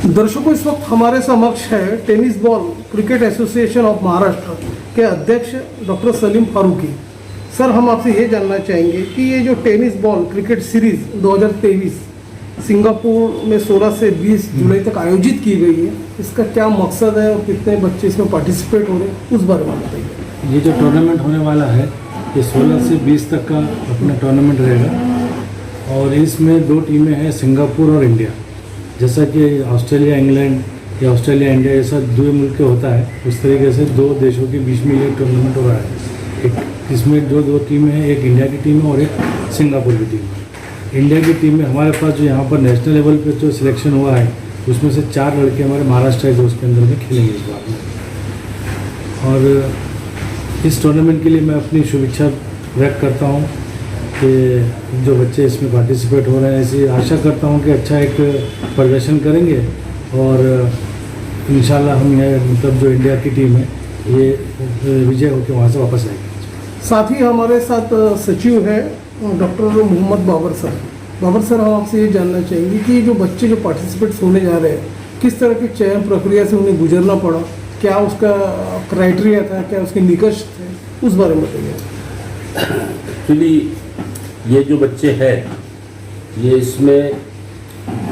दर्शकों, इस वक्त हमारे समक्ष है tennis ball cricket association of Maharashtra के अध्यक्ष डॉक्टर सलीम फारूकी। सर, हम आपसे ये जानना चाहेंगे कि ये जो tennis ball cricket series 2023 Singapore में 16 से 20 जुलाई तक आयोजित की गई है, इसका क्या मकसद है और कितने बच्चे इसमें पार्टिसिपेट हो रहे हैं, उस बारे में बताइए। ये जो टूर्नामेंट होने वाला है ये 16 से 20 तक का अपना टूर्नामेंट रहेगा और इसमें दो टीमें हैं, सिंगापुर और इंडिया। जैसा कि ऑस्ट्रेलिया इंग्लैंड या ऑस्ट्रेलिया इंडिया जैसा दो मुल्क के होता है, उस तरीके से दो देशों के बीच में ये टूर्नामेंट हो रहा है। एक इसमें दो टीमें हैं, एक इंडिया की टीम है और एक सिंगापुर की टीम है। इंडिया की टीम में हमारे पास जो यहाँ पर नेशनल लेवल पे जो सिलेक्शन हुआ है उसमें से 4 लड़के हमारे महाराष्ट्र के उसके अंदर में खेलेंगे इस बार में। और इस टूर्नामेंट के लिए मैं अपनी शुभेच्छा व्यक्त करता हूँ कि जो बच्चे इसमें पार्टिसिपेट हो रहे हैं, ऐसी आशा करता हूँ कि अच्छा एक प्रदर्शन करेंगे और इंशाल्लाह हम ये मतलब जो इंडिया की टीम है ये विजय होकर वहाँ से वापस आएगी। साथ ही हमारे साथ सचिव है doctor Mohammad Babar sir. Babar sir, हम आपसे ये जानना चाहेंगे कि जो बच्चे जो पार्टिसिपेट होने जा रहे हैं, किस तरह की चयन प्रक्रिया से उन्हें गुजरना पड़ा, क्या उसका क्राइटेरिया था, क्या उसके निकष थे, उस बारे में बताइए। एक्चुअली ये जो बच्चे हैं ये इसमें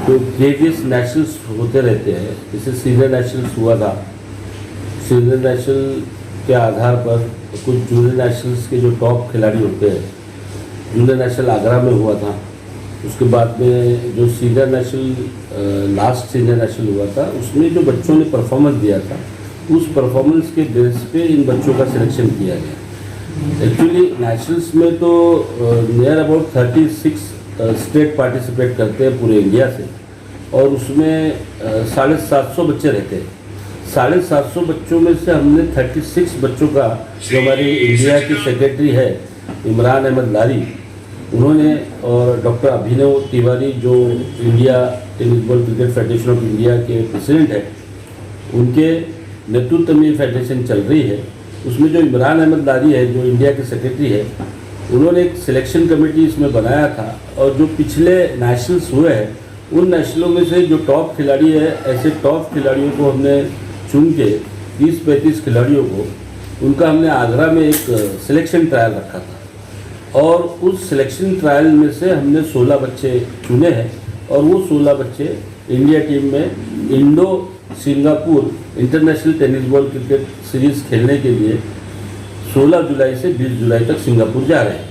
जो प्रीवियस नेशनल्स होते रहते हैं, जैसे सीनियर नेशनल्स हुआ था, सीनियर नेशनल के आधार पर कुछ जूनियर नेशनल्स के जो टॉप खिलाड़ी होते हैं, जूनियर नेशनल आगरा में हुआ था, उसके बाद में जो senior national last senior national हुआ था उसमें जो बच्चों ने परफॉर्मेंस दिया था उस परफॉर्मेंस के बेस पे इन बच्चों का सिलेक्शन किया गया। एक्चुअली नेशनल्स में तो नियर अबाउट 36 स्टेट पार्टिसिपेट करते हैं पूरे इंडिया से और उसमें 750 बच्चे रहते हैं। 750 बच्चों में से हमने 36 बच्चों का, जो हमारी इंडिया की सेक्रेटरी है इमरान अहमद लारी, उन्होंने और डॉक्टर अभिनव तिवारी जो India tennis ball cricket federation of India के प्रेसिडेंट है, उनके नेतृत्व में फेडरेशन चल रही है। उसमें जो इमरान अहमद लारी है जो इंडिया के सेक्रेटरी है, उन्होंने एक सिलेक्शन कमेटी इसमें बनाया था और जो पिछले नेशनल्स हुए हैं उन नेशनलों में से जो टॉप खिलाड़ी है, ऐसे टॉप खिलाड़ियों को हमने चुन के 30-35 खिलाड़ियों को, उनका हमने आगरा में एक सिलेक्शन ट्रायल रखा था और उस सिलेक्शन ट्रायल में से हमने 16 बच्चे चुने हैं और वो 16 बच्चे इंडिया टीम में Indo Singapore international tennis ball cricket series खेलने के लिए 16 जुलाई से 20 जुलाई तक सिंगापुर जा रहे हैं।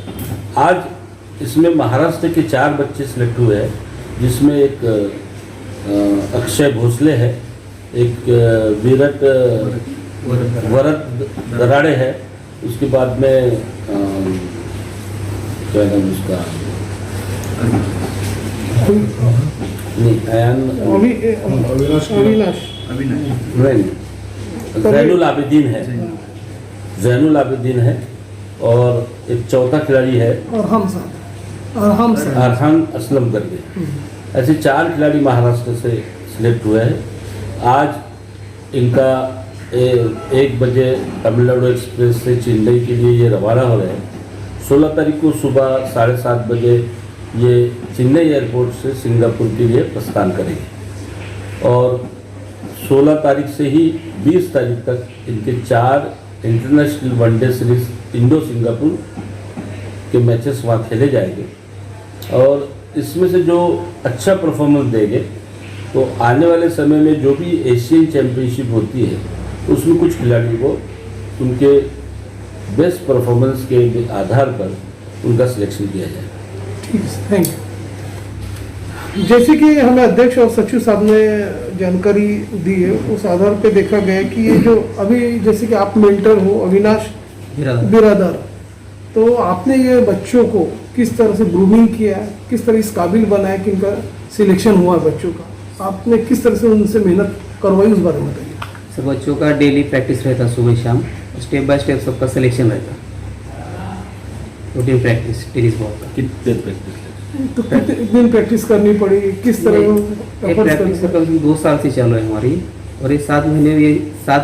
आज इसमें महाराष्ट्र के 4 बच्चे सिलेक्ट हुए हैं, जिसमें एक अक्षय भोसले है, एक वरद दराड़े है, उसके बाद में क्या नाम उसका जैनुल आबिदीन है, जैनुल आबिदीन है और एक चौथा खिलाड़ी है अरहान असलम करके। ऐसे 4 खिलाड़ी महाराष्ट्र से सिलेक्ट हुए हैं। आज इनका 1 बजे तमिलनाडु एक्सप्रेस से चेन्नई के लिए ये रवाना हो रहे हैं। 16 तारीख को सुबह 7:30 बजे ये चेन्नई एयरपोर्ट से सिंगापुर के लिए प्रस्थान करेंगे और 16 तारीख से ही 20 तारीख तक इनके 4 international one day series Indo Singapore के मैचेस वहाँ खेले जाएंगे और इसमें से जो अच्छा परफॉर्मेंस देंगे तो आने वाले समय में जो भी एशियन चैम्पियनशिप होती है उसमें कुछ खिलाड़ियों को उनके बेस्ट परफॉर्मेंस के आधार पर उनका सिलेक्शन किया जाएगा। ठीक है, थैंक यू। जैसे कि हमें अध्यक्ष और सचिव साहब ने जानकारी दी है, उस आधार पे देखा गया कि ये जो अभी जैसे कि आप मेंटर हो अविनाश बिरादर, तो आपने ये बच्चों को किस तरह से ग्रूमिंग किया है, किस तरह इस काबिल बनाया कि इनका सिलेक्शन हुआ बच्चों का, आपने किस तरह से उनसे मेहनत करवाई, उस बारे में बताइए। सर, बच्चों का डेली प्रैक्टिस रहता, सुबह शाम स्टेप बाय स्टेप सबका सिलेक्शन रहता, रूटीन प्रैक्टिस टेनिस बॉल का। कितने प्रैक्टिस तो कितने दिन प्रैक्टिस करनी पड़ी, किस तरह प्रैक्टिस कम 2 साल से चालू है हमारी और ये 7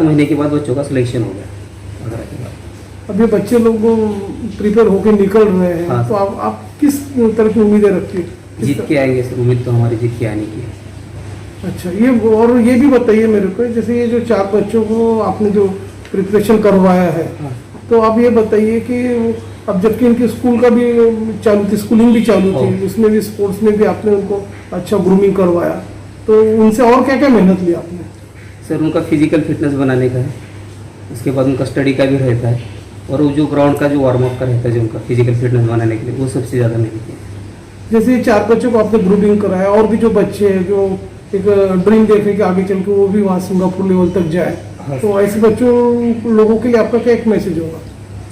महीने के बाद बच्चों का सिलेक्शन हो गया आगरा के बाद। अब ये बच्चे लोग प्रिपेयर होकर निकल रहे हैं, हाँ, तो आप किस तरह की उम्मीदें रखती है? जीत के आएंगे सर, उम्मीद तो हमारी जीत के आने की है। अच्छा, ये और ये भी बताइए मेरे को, जैसे ये जो 4 बच्चों को आपने जो प्रिपरेशन करवाया है, तो आप ये बताइए कि अब जबकि इनके स्कूल का भी चालू थी, स्कूलिंग भी चालू थी, उसमें भी स्पोर्ट्स में भी आपने उनको अच्छा ग्रूमिंग करवाया, तो उनसे और क्या क्या मेहनत ली आपने? सर उनका फिजिकल फिटनेस बनाने का है, उसके बाद उनका स्टडी का भी रहता है, और वो जो ग्राउंड का जो वार्म अप का रहता है जो उनका फिजिकल फिटनेस बनाने के लिए, वो सबसे ज़्यादा मेहनत है। जैसे ये 4 बच्चों को आपने ग्रूमिंग कराया, और भी जो बच्चे हैं जो एक ड्रीम देख रहे कि आगे चल के वो भी वहाँ सिंगापुर लेवल तक जाए, तो ऐसे बच्चों लोगों के लिए आपका क्या एक मैसेज होगा?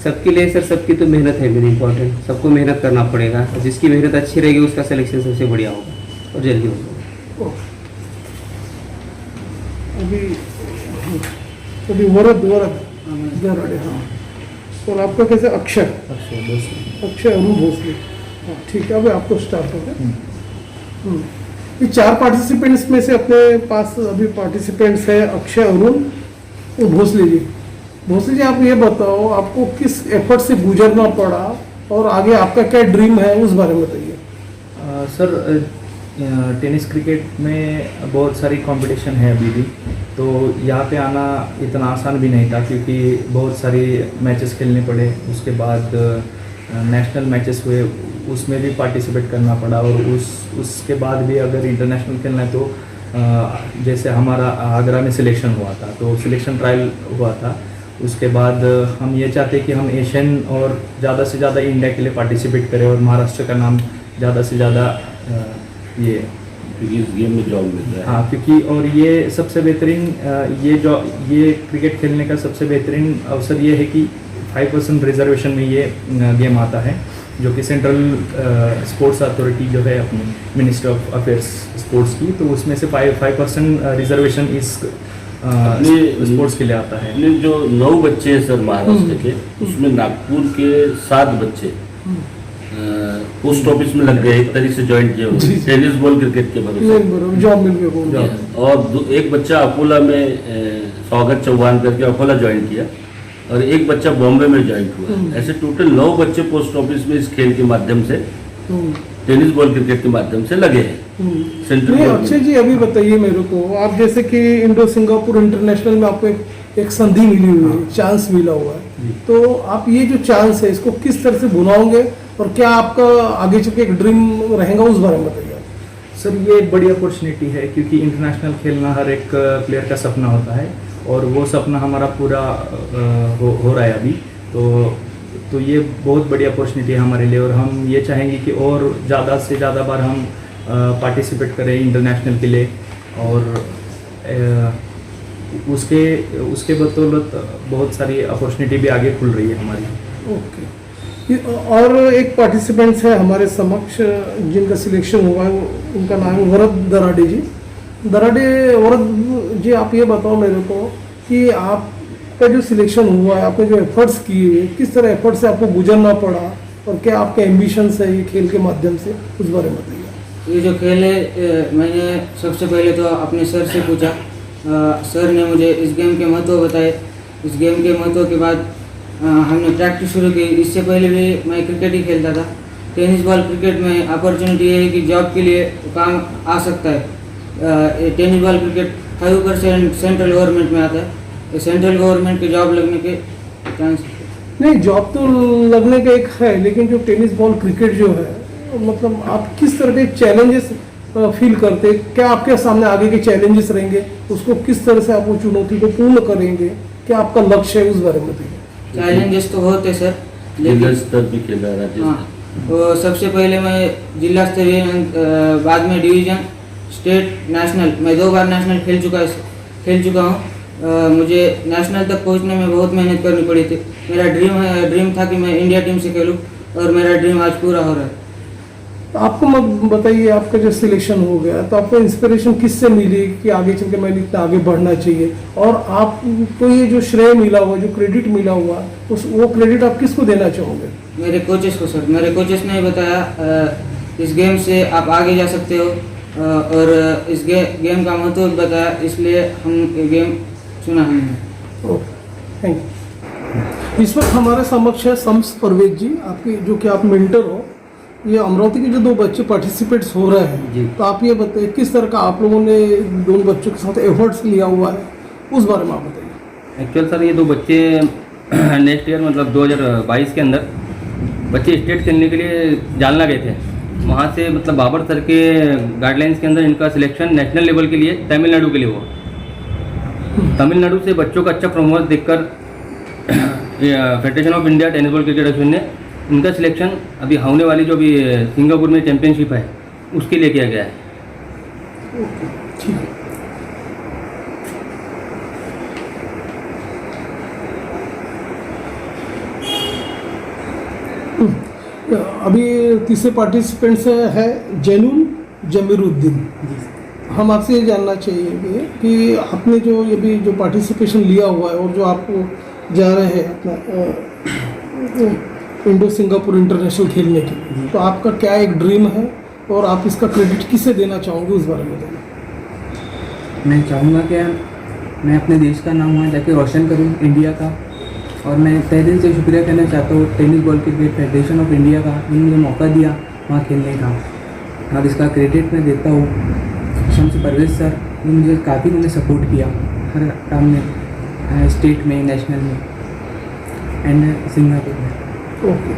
सबके लिए सर, सबकी तो मेहनत है मेन इंपॉर्टेंट, सबको मेहनत करना पड़ेगा, और जिसकी मेहनत अच्छी रहेगी उसका सिलेक्शन सबसे बढ़िया होगा और जल्दी होगा। अभी वरद दराड़े, हाँ, और आपका कैसे? अक्षय अरुण भोसले, हाँ ठीक है, अभी आपको स्टार्ट हो गया। ये 4 पार्टिसिपेंट्स में से अपने पास अभी पार्टिसिपेंट्स है अक्षय, अरुण, भोसले जी। भोसले जी, आप ये बताओ आपको किस एफर्ट से गुजरना पड़ा और आगे आपका क्या ड्रीम है, उस बारे में बताइए। सर टेनिस क्रिकेट में बहुत सारी कंपटीशन है अभी भी, तो यहाँ पे आना इतना आसान भी नहीं था, क्योंकि बहुत सारी मैचेस खेलने पड़े, उसके बाद नेशनल मैचेस हुए, उसमें भी पार्टिसिपेट करना पड़ा, और उसके बाद भी अगर इंटरनेशनल खेलना है तो जैसे हमारा आगरा में सिलेक्शन हुआ था, तो सिलेक्शन ट्रायल हुआ था, उसके बाद हम ये चाहते कि हम एशियन और ज़्यादा से ज़्यादा इंडिया के लिए पार्टिसिपेट करें, और महाराष्ट्र का नाम ज़्यादा से ज़्यादा ये इस गेम में जॉब मिल रहा है। हाँ, क्योंकि और ये सबसे बेहतरीन ये क्रिकेट खेलने का सबसे बेहतरीन अवसर ये है कि 5% रिजर्वेशन में ये गेम आता है, जो कि सेंट्रल स्पोर्ट्स अथॉरिटी जो है अपनी मिनिस्ट्री ऑफ अफेयर्स स्पोर्ट्स की, तो उसमें से 5% रिजर्वेशन इस स्पोर्ट्स के लिए आता है। अपने जो 9 बच्चे हैं सर महाराष्ट्र के, उसमें नागपुर के 7 बच्चे पोस्ट ऑफिस में लग गए, एक तरीके से ज्वाइन किए हुए टेनिस बॉल क्रिकेट के भरोसे जॉब मिल गया। और एक बच्चा अकोला में स्वागत चौहान करके अकोला ज्वाइन किया, और एक बच्चा बॉम्बे में ज्वाइन हुआ। ऐसे टोटल 9 बच्चे पोस्ट ऑफिस में इस खेल के माध्यम से, टेनिस बॉल क्रिकेट के माध्यम से लगे हैं सेंट्रल। अक्षय जी, अभी बताइए मेरे को, आप जैसे कि इंडो सिंगापुर इंटरनेशनल में आपको एक संधि मिली हुई है, चांस मिला हुआ है, तो आप ये जो चांस है इसको किस तरह से बुनाओगे, और क्या आपका आगे चल के एक ड्रीम रहेगा, उस बारे में बताइए। सर ये एक बड़ी अपॉर्चुनिटी है, क्योंकि इंटरनेशनल खेलना हर एक प्लेयर का सपना होता है, और वो सपना हमारा पूरा हो रहा है अभी, तो ये बहुत बड़ी अपॉर्चुनिटी है हमारे लिए, और हम ये चाहेंगे कि और ज़्यादा से ज़्यादा बार हम पार्टिसिपेट करें इंटरनेशनल के लिए, और उसके बदौलत बहुत सारी अपॉर्चुनिटी भी आगे खुल रही है हमारी। ओके, और एक पार्टिसिपेंट्स है हमारे समक्ष जिनका सिलेक्शन हुआ है, उनका नाम है वरद दराड़े जी। वरद जी, आप ये बताओ मेरे को कि आपका जो सिलेक्शन हुआ है, आपने जो एफर्ट्स किए, किस तरह एफर्ट से आपको गुजरना पड़ा, और क्या आपके एम्बिशंस है ये खेल के माध्यम से, उस बारे में बताइए। ये जो खेल है, मैंने सबसे पहले तो अपने सर से पूछा, सर ने मुझे इस गेम के महत्व बताए। इस गेम के महत्व के बाद हमने प्रैक्टिस शुरू की। इससे पहले भी मैं क्रिकेट ही खेलता था। टेनिस बॉल क्रिकेट में अपॉर्चुनिटी ये है कि जॉब के लिए काम आ सकता है। Tennis ball cricket 5% central government में आता है। सेंट्रल गवर्नमेंट के जॉब लगने के चांस नहीं, जॉब तो लगने का एक है, लेकिन जो टेनिस बॉल क्रिकेट जो है, मतलब आप किस तरह के चैलेंजेस फील करते, क्या आपके सामने आगे के चैलेंजेस रहेंगे, उसको किस तरह से आप वो चुनौती को पूर्ण करेंगे, क्या आपका लक्ष्य है, उस बारे में बताइए। चैलेंजेस तो होते सर, जिला स्तर भी खेला राज्य। हाँ, तो सबसे पहले मैं जिला स्तरीय, बाद में डिवीजन, स्टेट, नेशनल, मैं 2 बार नेशनल खेल चुका हूँ। मुझे नेशनल तक पहुँचने में बहुत मेहनत करनी पड़ी थी। मेरा ड्रीम था कि मैं इंडिया टीम से खेलूँ, और मेरा ड्रीम आज पूरा हो रहा है। आपको बताइए, आपका जो सिलेक्शन हो गया तो आपको इंस्पिरेशन किससे मिली कि आगे चल के मैंने इतना आगे बढ़ना चाहिए, और आपको ये जो श्रेय मिला हुआ, जो क्रेडिट मिला हुआ, वो क्रेडिट आप किसको देना चाहोगे? मेरे कोचेस को सर। मेरे कोचेस ने बताया इस गेम से आप आगे जा सकते हो, और इस गेम का महत्व बताया, इसलिए हम ये गेम चुना हमने। Okay, thank you. इस वक्त हमारे समक्ष है शम्स परवेज जी, आपकी जो कि आप मेंटर हो, ये अमरावती के जो 2 बच्चे पार्टिसिपेट्स हो रहे हैं जी। तो आप ये बताइए किस तरह का आप लोगों ने दोनों बच्चों के साथ एफर्ट्स लिया हुआ है, उस बारे में आप बताइए। एक्चुअल सर ये 2 बच्चे नेक्स्ट ईयर मतलब 2022 के अंदर बच्चे स्टेट खेलने के लिए जालना गए थे। वहाँ से मतलब बाबर सर के गाइडलाइंस के अंदर इनका सिलेक्शन नेशनल लेवल के लिए तमिलनाडु के लिए हुआ। तमिलनाडु से बच्चों का अच्छा परफॉर्मेंस देखकर federation of India tennis ball cricket association ने इनका सिलेक्शन अभी होने वाली जो अभी सिंगापुर में चैंपियनशिप है उसके लिए किया गया है। ठीक है। अभी तीसरे पार्टिसिपेंट से है जैनुल जमीरुद्दीन। हम आपसे ये जानना चाहिए कि आपने जो ये भी जो पार्टिसिपेशन लिया हुआ है और जो आप जा रहे हैं अपना इंडो सिंगापुर इंटरनेशनल खेलने के लिए, तो आपका क्या एक ड्रीम है और आप इसका क्रेडिट किसे देना चाहोगे, उस बारे में बताइए। मैं चाहूँगा कि मैं अपने देश का नाम वहाँ जाके रोशन करूँ, इंडिया का। और मैं तहे दिल से शुक्रिया कहना चाहता हूँ tennis ball cricket federation of India का, उन्होंने मुझे मौका दिया वहाँ खेलने का, और इसका क्रेडिट मैं देता हूँ शम्स परवेज सर। मुझे काफ़ी उन्होंने सपोर्ट किया हर काम में, स्टेट में, नेशनल में एंड सिंगापुर में। ओके।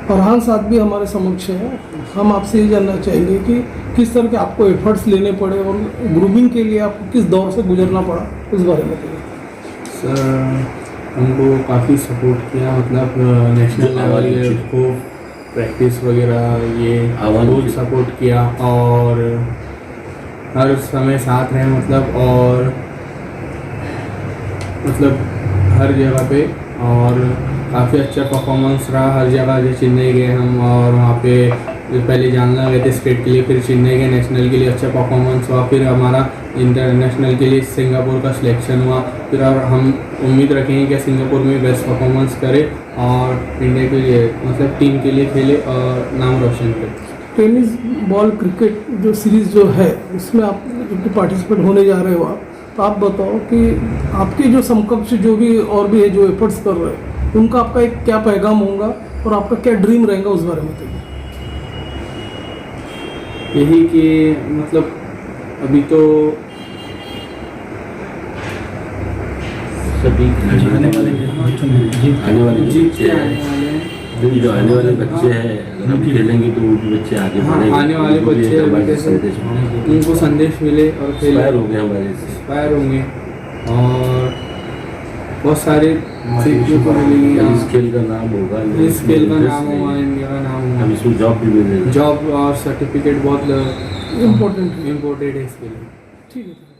फरहान साहब भी हमारे समक्ष है। हम आपसे ये जानना चाहेंगे कि किस तरह के आपको एफर्ट्स लेने पड़े और ग्रूमिंग के लिए आपको किस दौर से गुजरना पड़ा, उस बारे में बताइए। सर हमको काफ़ी सपोर्ट किया, मतलब नेशनल लेवल को प्रैक्टिस वगैरह ये बहुत सपोर्ट किया और हर समय साथ रहे, मतलब हर जगह पे, और काफ़ी अच्छा परफॉर्मेंस रहा हर जगह। जो चेन्नई गए हम और वहाँ पे पहले जालना गए थे स्टेट के लिए, फिर चेन्नई गए नेशनल के लिए, अच्छा परफॉर्मेंस हुआ, फिर हमारा इंटरनेशनल के लिए सिंगापुर का सिलेक्शन हुआ। फिर और हम उम्मीद रखेंगे कि सिंगापुर में बेस्ट परफॉर्मेंस करे और इंडिया के लिए मतलब टीम के लिए खेले और नाम रोशन करे। टेनिस बॉल क्रिकेट जो सीरीज़ जो है उसमें आप जो पार्टिसिपेट होने जा रहे हो आप, तो आप बताओ कि आपके जो समकक्ष जो भी और भी है जो एफर्ट्स कर रहे हैं उनका आपका एक क्या पैगाम होगा और आपका क्या ड्रीम रहेगा, उस बारे में बताइए। यही कि मतलब अभी तो सभी आने वाले जो आने वाले बच्चे हैं अगर हम खेलेंगे तो वो भी बच्चे आगे बढ़ेंगे। आने वाले उनको भी बच्चे एक हमारे कैसे संदेश मिलेगा। उनको संदेश मिले और इंस्पायर हो गए हमारे से। इंस्पायर होंगे और बहुत सारे सीखने को मिलेगी। इस खेल का नाम होगा, इस खेल का नाम होगा, इंडिया का नाम हम होगा, इसको जॉब भी मिलेगा। जॉब और सर्टिफिकेट बहुत इम्पोर्टेंट इम्पोर्टेंट है इसके लिए। ठीक है।